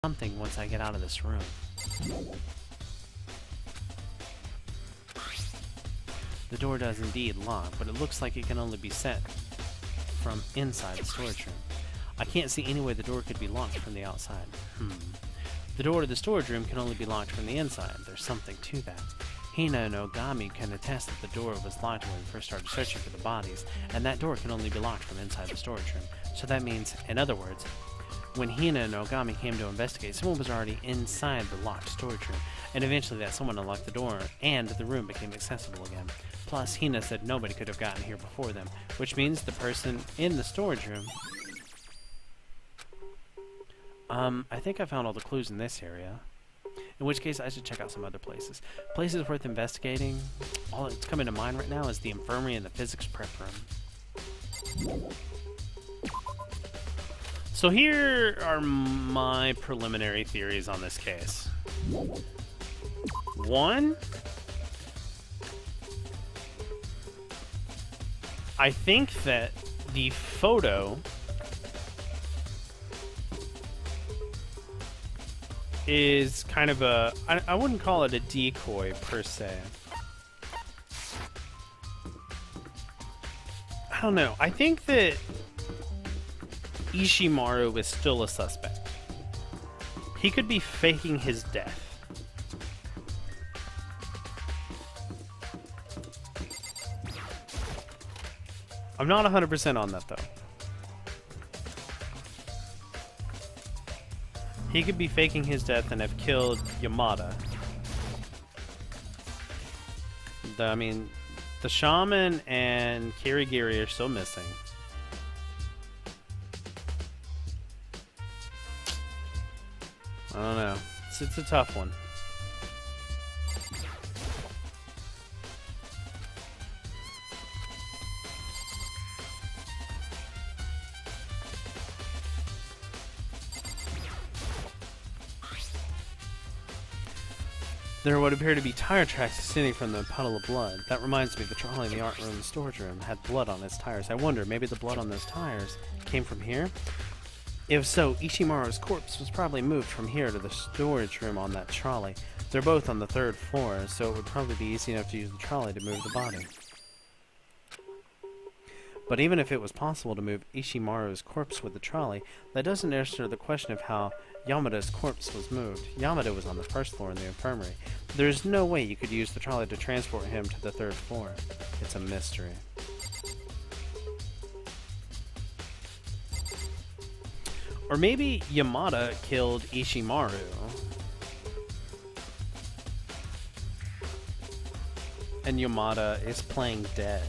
something once I get out of this room. The door does indeed lock, but it looks like it can only be set from inside the storage room. I can't see any way the door could be locked from the outside. The door to the storage room can only be locked from the inside. There's something to that. Hina and Ogami can attest that the door was locked when we first started searching for the bodies, and that door can only be locked from inside the storage room. So that means, in other words, when Hina and Ogami came to investigate, someone was already inside the locked storage room, and eventually that someone unlocked the door, and the room became accessible again. Plus, Hina said nobody could have gotten here before them, which means the person in the storage room... I think I found all the clues in this area. In which case, I should check out some other places. Places worth investigating. All that's coming to mind right now is the infirmary and the physics prep room. So here are my preliminary theories on this case. One, I think that the photo is kind of a... I wouldn't call it a decoy, per se. I don't know. I think that Ishimaru is still a suspect. He could be faking his death. I'm not 100% on that, though. He could be faking his death and have killed Yamada. I mean, the shaman and Kirigiri are still missing. I don't know. It's a tough one. There would appear to be tire tracks extending from the puddle of blood. That reminds me, the trolley in the art room and storage room had blood on its tires. I wonder, maybe the blood on those tires came from here? If so, Ishimaru's corpse was probably moved from here to the storage room on that trolley. They're both on the 3rd floor, so it would probably be easy enough to use the trolley to move the body. But even if it was possible to move Ishimaru's corpse with the trolley, that doesn't answer the question of how Yamada's corpse was moved. Yamada was on the 1st floor in the infirmary. There's no way you could use the trolley to transport him to the 3rd floor. It's a mystery. Or maybe Yamada killed Ishimaru. And Yamada is playing dead.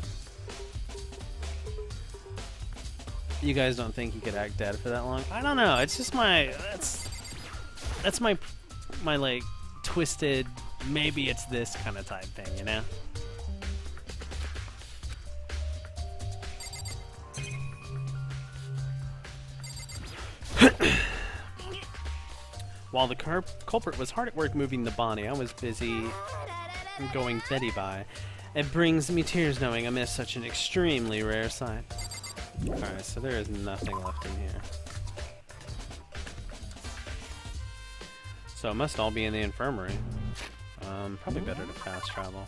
You guys don't think he could act dead for that long? I don't know. It's just my... That's my like, twisted, maybe it's this kind of type thing, you know? While the culprit was hard at work moving the body, I was busy going Betty by. It brings me tears knowing I missed such an extremely rare sight. Alright, so there is nothing left in here. So it must all be in the infirmary. Probably better to fast travel.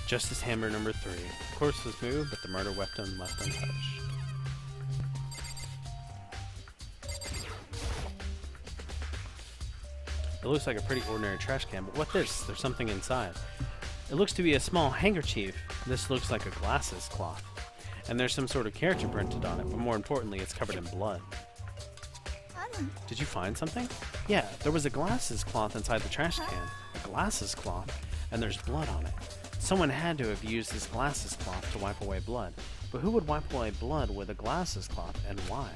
Justice Hammer number 3. The corpse was moved, but the murder weapon left untouched. It looks like a pretty ordinary trash can, but what this? There's something inside. It looks to be a small handkerchief. This looks like a glasses cloth. And there's some sort of character printed on it, but more importantly, it's covered in blood. Did you find something? Yeah, there was a glasses cloth inside the trash can. A glasses cloth, and there's blood on it. Someone had to have used this glasses cloth to wipe away blood. But who would wipe away blood with a glasses cloth, and why?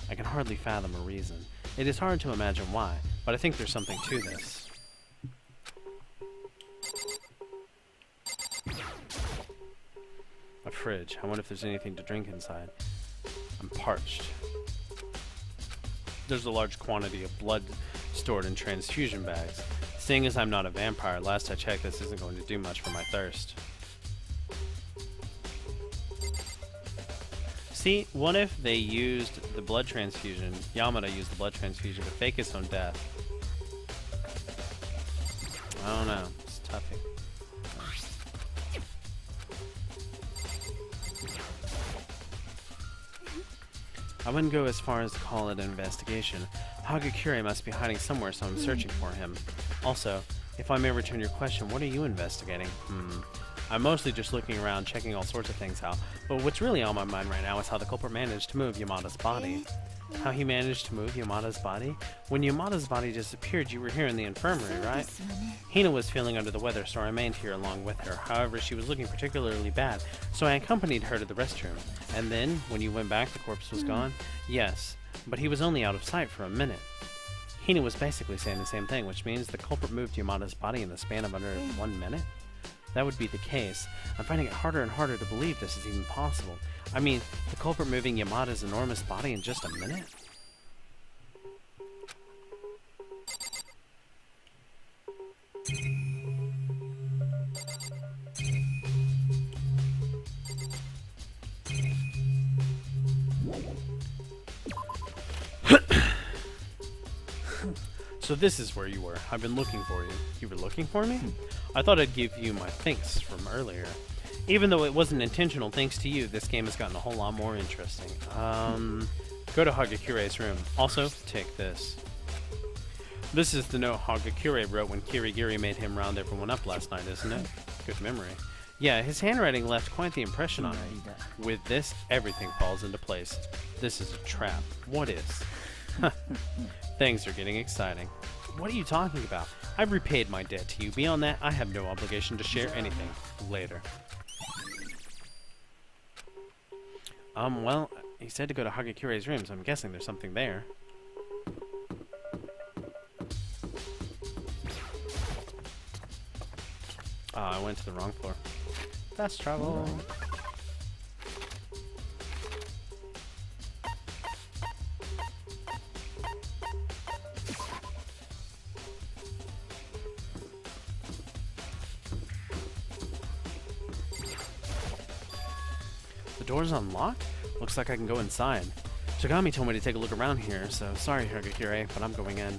I can hardly fathom a reason. It is hard to imagine why, but I think there's something to this. A fridge. I wonder if there's anything to drink inside. I'm parched. There's a large quantity of blood stored in transfusion bags. Seeing as I'm not a vampire, last I checked, this isn't going to do much for my thirst. See, what if they used the blood transfusion, Yamada used the blood transfusion to fake his own death? I don't know. It's toughy. I wouldn't go as far as to call it an investigation. Hagakure must be hiding somewhere, so I'm searching for him. Also, if I may return your question, what are you investigating? I'm mostly just looking around, checking all sorts of things out. But what's really on my mind right now is how the culprit managed to move Yamada's body. How he managed to move Yamada's body? When Yamada's body disappeared, you were here in the infirmary, right? Hina was feeling under the weather, so I remained here along with her. However, she was looking particularly bad, so I accompanied her to the restroom. And then, when you went back, the corpse was gone? Yes, but he was only out of sight for a minute. Hina was basically saying the same thing, which means the culprit moved Yamada's body in the span of under 1 minute? That would be the case. I'm finding it harder and harder to believe this is even possible. I mean, the culprit moving Yamada's enormous body in just a minute? So this is where you were. I've been looking for you. You were looking for me? I thought I'd give you my thanks from earlier. Even though it wasn't intentional, thanks to you, this game has gotten a whole lot more interesting. Go to Hagakure's room. Also, take this. This is the note Hagakure wrote when Kirigiri made him round everyone up last night, isn't it? Good memory. Yeah, his handwriting left quite the impression on me. With this, everything falls into place. This is a trap. What is? Things are getting exciting. What are you talking about? I've repaid my debt to you. Beyond that, I have no obligation to share anything. Later. Well, he said to go to Hagakure's room, so I'm guessing there's something there. I went to the wrong floor. That's trouble. The door's unlocked? Looks like I can go inside. Shigami told me to take a look around here, so sorry, Hagakure, but I'm going in.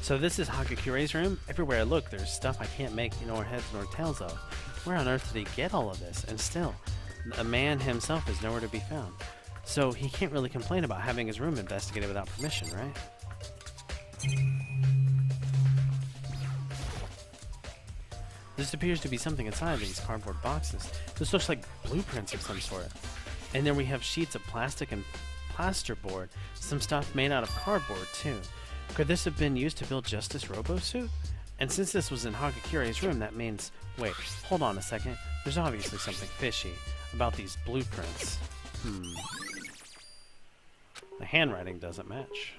So this is Hagakure's room? Everywhere I look, there's stuff I can't make nor heads nor tails of. Where on earth did he get all of this? And still, the man himself is nowhere to be found. So he can't really complain about having his room investigated without permission, right? This appears to be something inside these cardboard boxes. This looks like blueprints of some sort. And then we have sheets of plastic and plasterboard. Some stuff made out of cardboard, too. Could this have been used to build Justice Robo-suit? And since this was in Hagakure's room, that means... Wait, hold on a second. There's obviously something fishy about these blueprints. The handwriting doesn't match.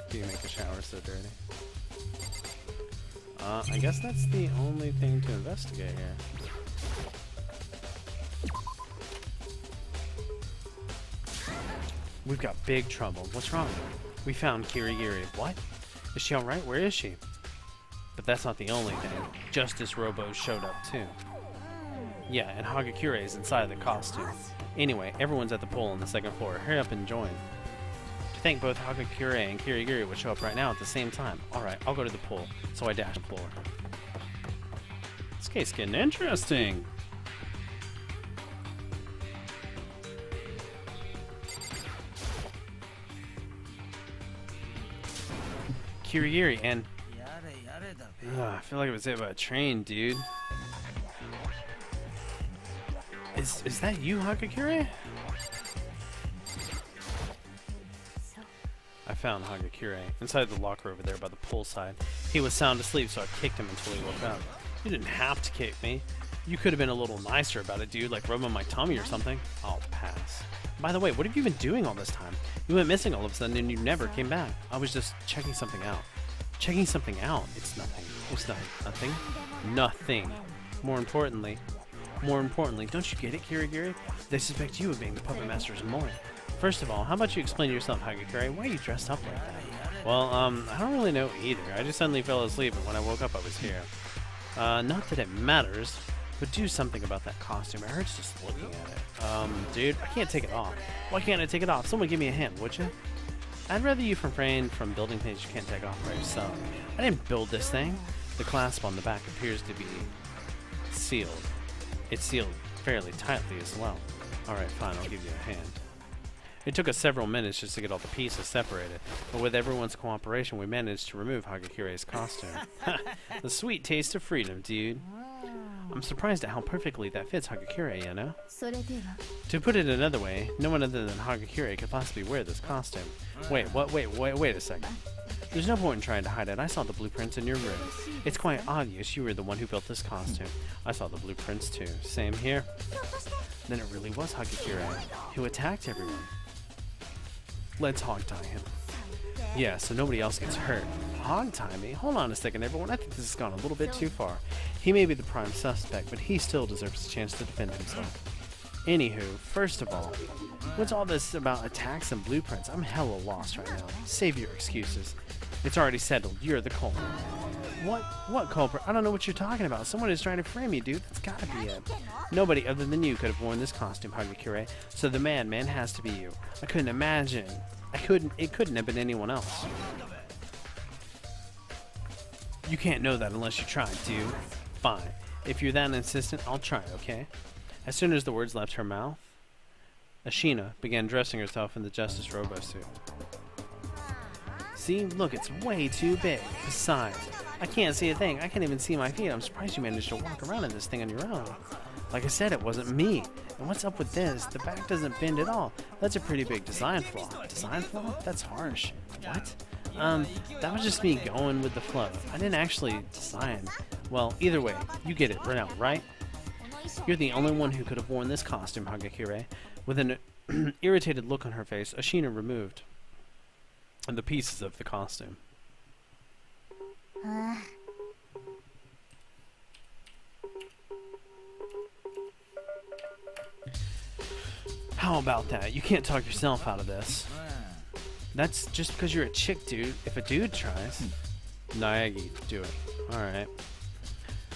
Do you make a shower so dirty? I guess that's the only thing to investigate here. We've got big trouble. What's wrong? We found Kirigiri. What? Is she alright? Where is she? But that's not the only thing. Justice Robo showed up too. Yeah, and Hagakure is inside the costume. Anyway, everyone's at the pool on the second floor. Hurry up and join. To think both Hagakure and Kirigiri would show up right now at the same time. Alright, I'll go to the pool. So I dash the floor. This case is getting interesting. Kirigiri and... I feel like it was hit by a train, dude. Is that you, Hagakure? I found Hagakure inside the locker over there by the poolside. He was sound asleep, so I kicked him until he woke up. You didn't have to kick me. You could have been a little nicer about it, dude, like rubbing my tummy or something. I'll pass. By the way, what have you been doing all this time? You went missing all of a sudden and you never came back. I was just checking something out. Checking something out? It's nothing. It's nothing. Nothing. More importantly, don't you get it, Kirigiri? They suspect you of being the puppet master's mole. First of all, how about you explain yourself, Hagakure? Why are you dressed up like that? Well, I don't really know either. I just suddenly fell asleep, and when I woke up, I was here. Not that it matters, but do something about that costume. It hurts just looking at it. Dude, I can't take it off. Why can't I take it off? Someone give me a hand, would you? I'd rather you refrain from building things you can't take off by yourself. I didn't build this thing. The clasp on the back appears to be sealed. It's sealed fairly tightly as well. Alright, fine, I'll give you a hand. It took us several minutes just to get all the pieces separated, but with everyone's cooperation we managed to remove Hagakure's costume. The sweet taste of freedom, dude. I'm surprised at how perfectly that fits Hagakure, you know? To put it another way, no one other than Hagakure could possibly wear this costume. Wait, what? Wait a second. There's no point in trying to hide it. I saw the blueprints in your room. It's quite obvious you were the one who built this costume. I saw the blueprints too. Same here. Then it really was Hagakure who attacked everyone. Let's hog tie him. Yeah, so nobody else gets hurt. Hog tie me? Hold on a second, everyone. I think this has gone a little bit too far. He may be the prime suspect, but he still deserves a chance to defend himself. Anywho, first of all, what's all this about attacks and blueprints? I'm hella lost right now. Save your excuses. It's already settled. You're the culprit. What culprit? I don't know what you're talking about. Someone is trying to frame you, dude. That's gotta be it. Nobody other than you could have worn this costume, Hagakure. So the madman has to be you. I couldn't imagine. It couldn't have been anyone else. You can't know that unless you try, dude. Fine. If you're that insistent, I'll try, okay? As soon as the words left her mouth, Ashina began dressing herself in the Justice Robo suit. See? Look, it's way too big. Besides, I can't see a thing. I can't even see my feet. I'm surprised you managed to walk around in this thing on your own. Like I said, it wasn't me. And what's up with this? The back doesn't bend at all. That's a pretty big design flaw. Design flaw? That's harsh. What? That was just me going with the flow. I didn't actually design. Well, either way, you get it right now, right? You're the only one who could have worn this costume, Hagakure. With an irritated look on her face, Ashina removed the pieces of the costume. How about that? You can't talk yourself out of this. That's just because you're a chick, dude. If a dude tries... Naegi, do it. Alright.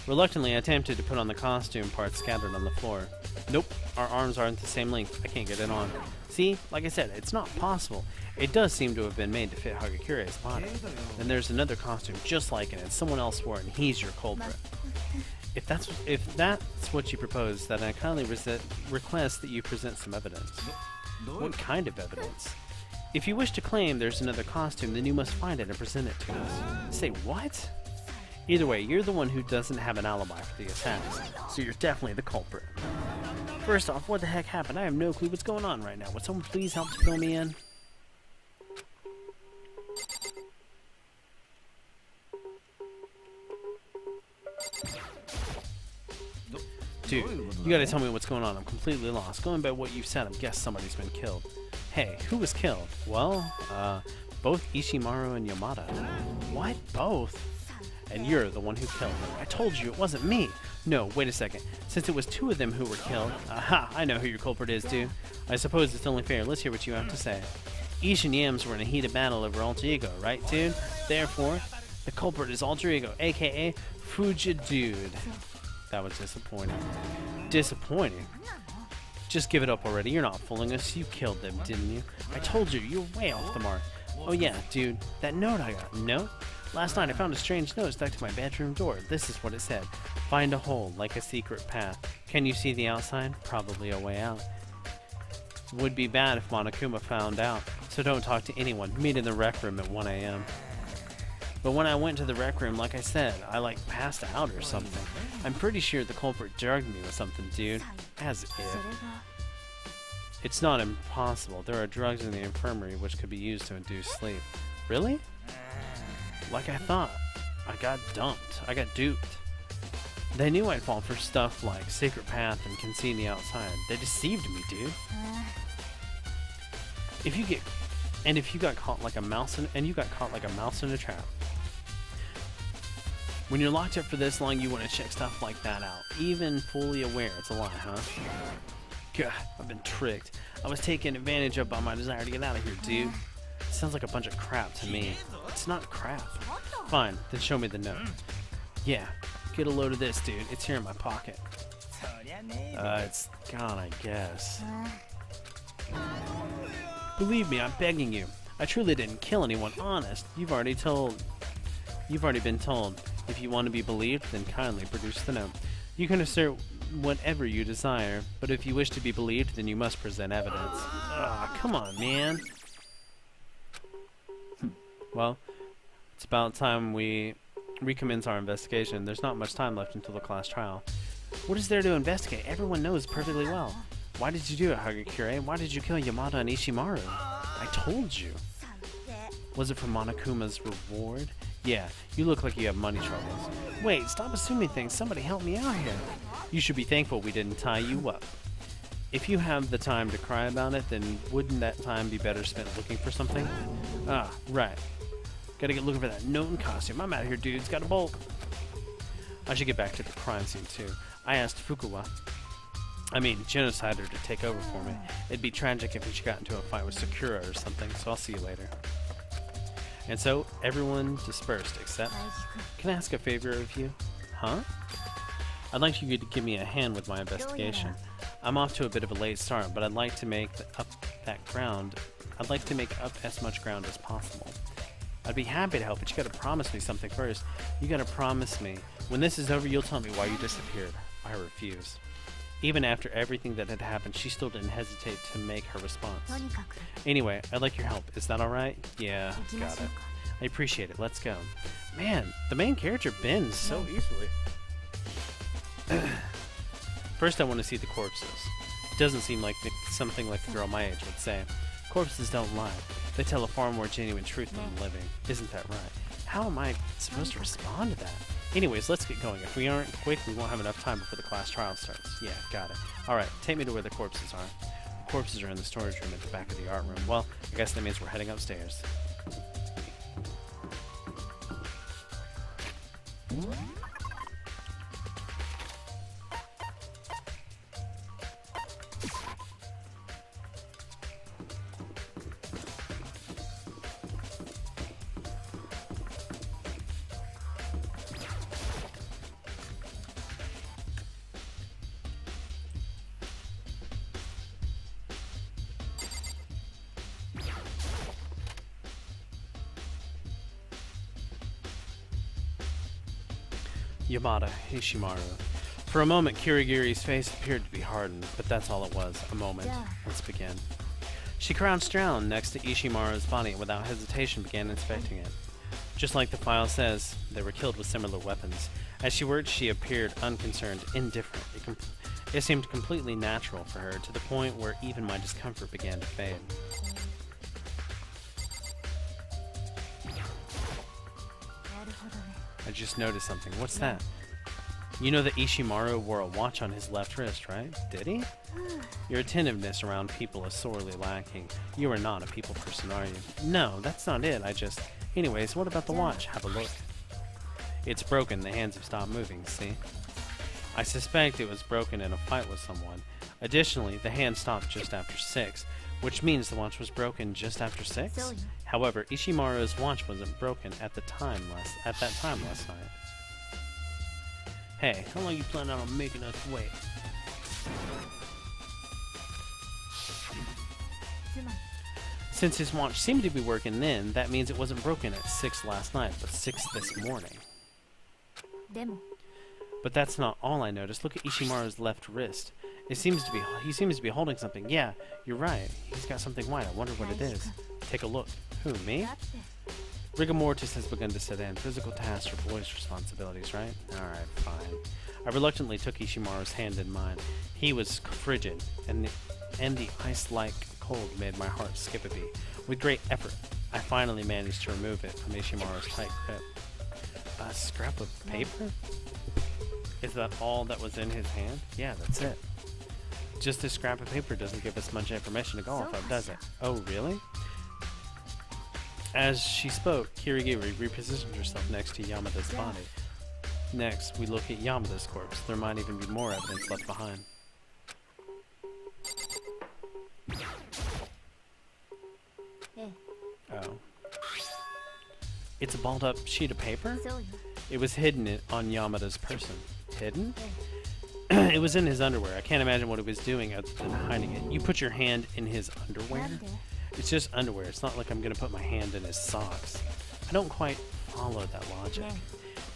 Reluctantly, I attempted to put on the costume parts scattered on the floor. Nope, our arms aren't the same length. I can't get it on. See, like I said, it's not possible. It does seem to have been made to fit Hagakure's body. And there's another costume just like it, and someone else wore it, and he's your culprit. If that's what you propose, then I kindly request that you present some evidence. What kind of evidence? If you wish to claim there's another costume, then you must find it and present it to us. Say what? Either way, you're the one who doesn't have an alibi for the attacks, so you're definitely the culprit. First off, what the heck happened? I have no clue what's going on right now. Would someone please help to fill me in? Dude, you gotta tell me what's going on. I'm completely lost. Going by what you've said, I'm guessing somebody's been killed. Hey, who was killed? Well, both Ishimaru and Yamada. What? Both? And you're the one who killed them. I told you it wasn't me. No, wait a second. Since it was two of them who were killed, aha, I know who your culprit is, dude. I suppose it's only fair. Let's hear what you have to say. Ish and Yams were in a heated battle over Alter Ego, right, dude? Therefore, the culprit is Alter Ego, aka Fuja Dude. That was disappointing. Disappointing? Just give it up already. You're not fooling us. You killed them, didn't you? I told you, you're way off the mark. Oh yeah, dude, that note I got. Note? Last night I found a strange note stuck to my bedroom door. This is what it said. Find a hole, like a secret path. Can you see the outside? Probably a way out. Would be bad if Monokuma found out, so don't talk to anyone. Meet in the rec room at 1 a.m. But when I went to the rec room, like I said, I passed out or something. I'm pretty sure the culprit drugged me with something, dude. As if. It's not impossible. There are drugs in the infirmary which could be used to induce sleep. Really? Like I thought. I got dumped. I got duped. They knew I'd fall for stuff like Sacred Path and Cassini outside. They deceived me, dude. If you got caught like a mouse in a trap. When you're locked up for this long, you want to check stuff like that out, even fully aware it's a lie, huh? God, I've been tricked. I was taken advantage of by my desire to get out of here, dude. Sounds like a bunch of crap to me. It's not crap. Fine, then show me the note. Yeah, get a load of this, dude. It's here in my pocket. It's gone, I guess. Believe me, I'm begging you. I truly didn't kill anyone, honest. You've already been told. If you want to be believed, then kindly produce the note. You can assert whatever you desire, but if you wish to be believed, then you must present evidence. Ugh, come on, man. Well, it's about time we recommence our investigation. There's not much time left until the class trial. What is there to investigate? Everyone knows perfectly well. Why did you do it, Hagakure? Why did you kill Yamada and Ishimaru? I told you. Was it for Monokuma's reward? Yeah, you look like you have money troubles. Wait, stop assuming things. Somebody help me out here. You should be thankful we didn't tie you up. If you have the time to cry about it, then wouldn't that time be better spent looking for something? Ah, right. Gotta get looking for that note and costume. I'm out of here, dudes. Gotta bolt. I should get back to the crime scene, too. I asked Genocider to take over for me. It'd be tragic if she got into a fight with Sakura or something, so I'll see you later. And so, everyone dispersed, except... Can I ask a favor of you? Huh? I'd like you to give me a hand with my investigation. I'm off to a bit of a late start, but I'd like to make up as much ground as possible. I'd be happy to help, but you gotta promise me something first. You gotta promise me. When this is over, you'll tell me why you disappeared. I refuse. Even after everything that had happened, she still didn't hesitate to make her response. Anyway, I'd like your help. Is that alright? Yeah, got it. I appreciate it. Let's go. Man, the main character bends so easily. First, I want to see the corpses. It doesn't seem like something like a girl my age would say. Corpses don't lie. They tell a far more genuine truth than the living. Isn't that right? How am I supposed to respond to that? Anyways, let's get going. If we aren't quick, we won't have enough time before the class trial starts. Yeah, got it. Alright, take me to where the corpses are. The corpses are in the storage room at the back of the art room. Well, I guess that means we're heading upstairs. Yamada, Ishimaru. For a moment, Kirigiri's face appeared to be hardened, but that's all it was, a moment. Let's begin. She crouched down next to Ishimaru's body and without hesitation began inspecting it. Just like the file says, they were killed with similar weapons. As she worked, she appeared unconcerned, indifferent. It seemed completely natural for her, to the point where even my discomfort began to fade. I just noticed something. What's that? You know that Ishimaru wore a watch on his left wrist, right? Did he? Your attentiveness around people is sorely lacking. You are not a people person, are you? No, that's not it. Anyways, what about the watch? Have a look. It's broken. The hands have stopped moving, see? I suspect it was broken in a fight with someone. Additionally, the hand stopped just after 6, which means the watch was broken just after 6? However, Ishimaru's watch wasn't broken at that time last night. Hey, how long you planning on making us wait? Since his watch seemed to be working then, that means it wasn't broken at 6 last night, but 6 this morning. But that's not all I noticed. Look at Ishimaru's left wrist. He seems to be holding something. Yeah, you're right. He's got something white. I wonder what it is. Take a look. Who, me? Rigor mortis has begun to set in. Physical tasks are boys' responsibilities, right? Alright, fine. I reluctantly took Ishimaru's hand in mine. He was frigid, and and the ice-like cold made my heart skip a beat. With great effort, I finally managed to remove it from Ishimaru's tight grip. A scrap of paper? Is that all that was in his hand? Yeah, that's it. Just a scrap of paper doesn't give us much information to go off of, does it? Oh, really? As she spoke, Kirigiri repositioned herself next to Yamada's body. Next, we look at Yamada's corpse. There might even be more evidence left behind. Oh. It's a balled up sheet of paper? It was hidden on Yamada's person. Hidden? It was in his underwear. I can't imagine what he was doing other than hiding it. You put your hand in his underwear? It's just underwear. It's not like I'm going to put my hand in his socks. I don't quite follow that logic.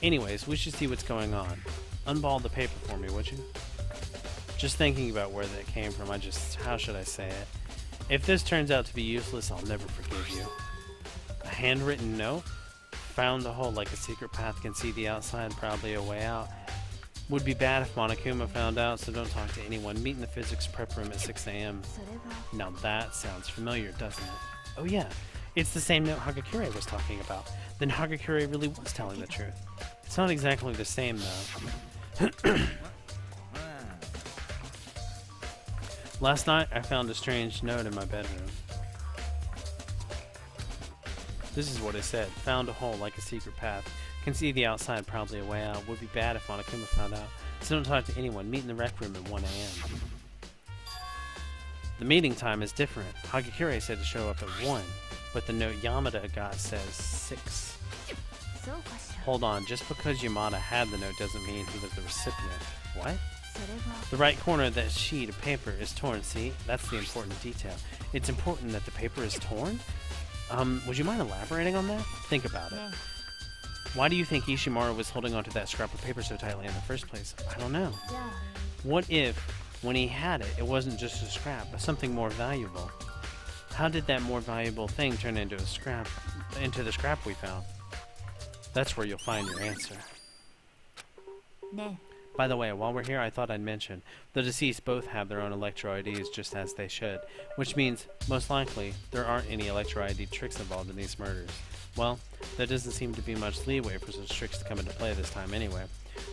Anyways, we should see what's going on. Unball the paper for me, would you? Just thinking about where that came from, how should I say it? If this turns out to be useless, I'll never forgive you. A handwritten note? Found the hole like a secret path can see the outside, probably a way out. Would be bad if Monokuma found out, so don't talk to anyone. Meet in the physics prep room at 6 a.m. Now that sounds familiar, doesn't it? Oh yeah, it's the same note Hagakure was talking about. Then Hagakure really was telling the truth. It's not exactly the same, though. Last night, I found a strange note in my bedroom. This is what it said. Found a hole like a secret path. Can see the outside, probably a way out. Would be bad if Monokuma found out. So don't talk to anyone. Meet in the rec room at 1 a.m. The meeting time is different. Hagakure said to show up at 1, but the note Yamada got says 6. Hold on, just because Yamada had the note doesn't mean he was the recipient. What? The right corner of that sheet of paper is torn, see? That's the important detail. It's important that the paper is torn? Would you mind elaborating on that? Think about it. Why do you think Ishimaru was holding onto that scrap of paper so tightly in the first place? I don't know. What if, when he had it, it wasn't just a scrap, but something more valuable? How did that more valuable thing turn into the scrap we found? That's where you'll find your answer. By the way, while we're here, I thought I'd mention, the deceased both have their own Electro IDs just as they should, which means, most likely, there aren't any Electro ID tricks involved in these murders. Well, there doesn't seem to be much leeway for such tricks to come into play this time anyway.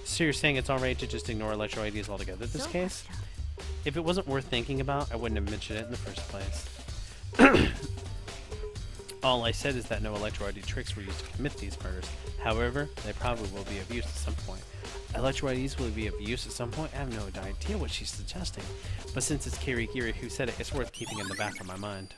So you're saying it's alright to just ignore Electro IDs altogether in this case? If it wasn't worth thinking about, I wouldn't have mentioned it in the first place. All I said is that no Electro ID tricks were used to commit these murders. However, they probably will be of use at some point. Electro IDs will be of use at some point? I have no idea what she's suggesting. But since it's Kirigiri who said it, it's worth keeping in the back of my mind.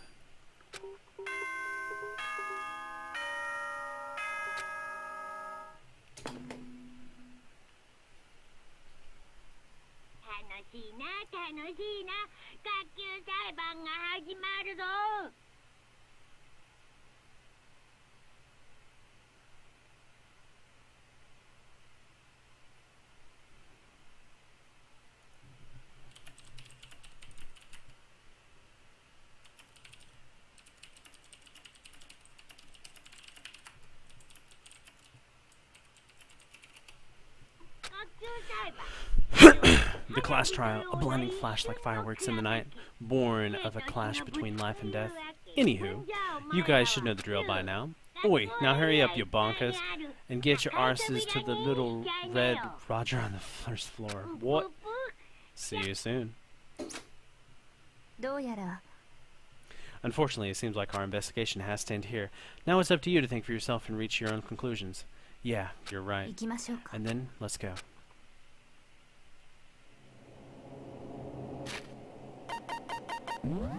The class trial, a blinding flash like fireworks in the night, born of a clash between life and death. Anywho, you guys should know the drill by now. Oi, now hurry up, you bonkers, and get your arses to the little red Roger on the first floor. What? See you soon. Unfortunately, it seems like our investigation has to end here. Now it's up to you to think for yourself and reach your own conclusions. Yeah, you're right. And then, let's go. What?